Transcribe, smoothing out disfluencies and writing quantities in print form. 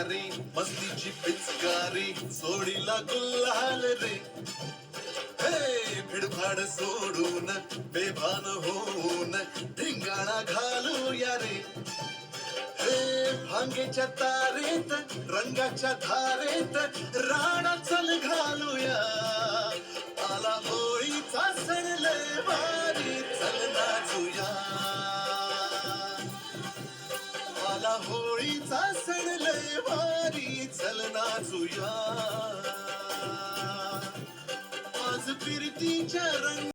रे मस्तीची पिचकारी सोडीला गुल्हाल रे. हे भिडभाड सोडून बेभान होऊन धिंगाणा घालूया रे. हे भांगेच्या तारेत रंगाच्या धारेत राणा चल घालूया. आला होळीचा सण लय भारी चल नाचूया. आला होळीचा सण लय भारी चल नाचूया. आज फिरतीच्या रंग